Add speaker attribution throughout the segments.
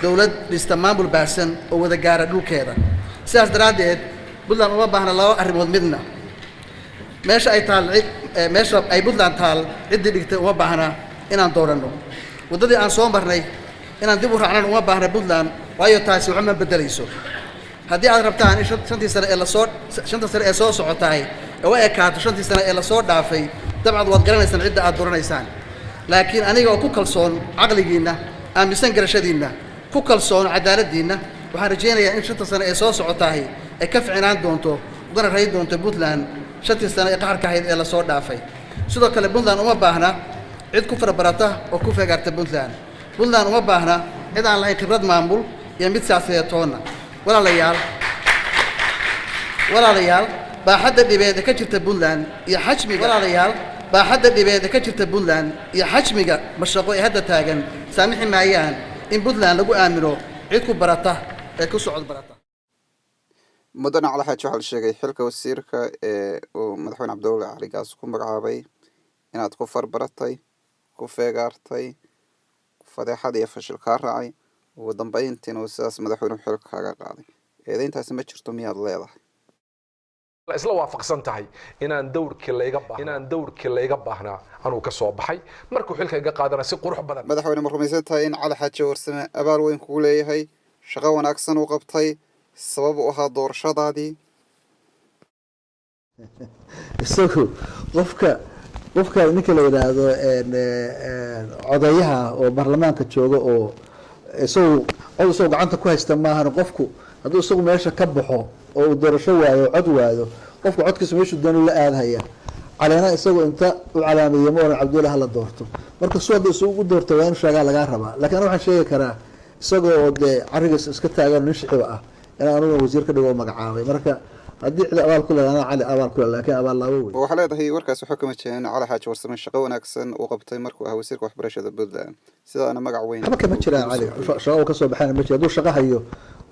Speaker 1: dawlad dhista maamul baahsan oo wada gaara dhulkeeda sidaas daraadeed Puntland uma baahna laba arrimood midna meesha ay Puntland taal cidii dhigtay uma baahna inaan doorano wadadii aan soo marnay inaan dib u raacnaan uma baahna Puntland waayo taasi waxma bedelayso haddii aad rabtaan in shantii sano ee soo socotay oo ay ekaato shantii sano ee la soo dhaafay dabcan waad garanaysaan cidda aad dooranaysaan laakiin aniga oo ku kalsoon aqligiina aaminsan garashadiina ku kalsoon cadaaladiina waxaan rajaynayaa in shantii sano ee soo socotay ay ka fiicnaan doonto ugana rayn doonto Puntland shantii sano ee qaxarka ahayd ee la soo dhaafay sidoo kale Puntland uma baahna cid ku farabarata oo ku feegaarta Puntland uma baahna cid aan lahayn khibrad maamul iyo mid siyaasadeed toona walaalayaal baaxadda dhibeed ka jirta Puntland iyo xajmiga mashaqo ee hadda taagan saamixi maayaan in Puntland lagu aamino cid ku barata ee ku socod barata
Speaker 2: مدن على حاجة واحد شيء حلقة والسيركة ومدحون عبد الله علي قاس كم رعابي إن أتكفر برتاي كفاجارتاي فضيحة دي فشل كارعي وضمبين تنوساس مدحون حلقة قاعدي إذا أنت سمعت شرط مية الله
Speaker 3: isla waafaqsan tahay inaan dawrkii la iga baahnaa anuu ka soo baxay markuu xilka iga qaadana si qurux badan
Speaker 2: madaxweyne marhumaysan tahay in cali xaaji warsame abaal weyn kugu leeyahay shaqo wanaagsan u qabtay sabab u ahaa doorashadaadii
Speaker 4: isagu qofka ninka la yiraahdo odayaha oo baarlamaanka jooga oo isagu gacanta ku haysta maahan qofku hadduu isagu meesha ka baxo oo doorasho waayo cod waayo qofku codkiisa meeshu doonay la aadaya caleena isagu inta u calaameeyay Moran Cabdullaahi la doorto marka soo hadda isugu doorto waan sheegaa laga rabaa laakiin waxaan sheegi karaa isagoo arigas iska taagan nin shicib ah inaan wasiir ka dhigo magacaabay marka haddii cid abaal ku leeyahay cali abaal ku leeyahay laakiin abaal laba weyn
Speaker 2: waxa leedahay warkaas waxa kuma jiraan cali xaaji warsame shaqo wanaagsan oo qabtay markuu ahaa wasiirka waxbarashada Puntland sidaana magac weyn
Speaker 4: kama jiraan cali shaqo ka soo baxayna ma jiro hadduu shaqo hayo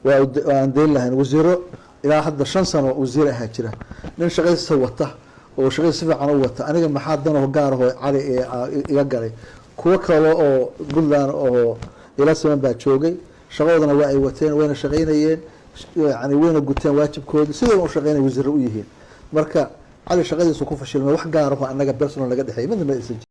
Speaker 4: waan deyn lahayn wasiiro ilaa hadda 5 sano wasiir ahaa jira nin shaqadiisa wata oo shaqadiisa fiican u wata aniga maxaa dano gaar ah cali iga galay kuwa kale oo Puntland oo ila siman baa joogay shaqadana waa ay wateen wayna shaqeynayeen يعني وين قلتين واجب كود سيدنا وشغلنا وزير ويهين مركا على شغلي سكوف الشيء ما واحد قارفه أنا قبل سنة لقد حي من ما يسجل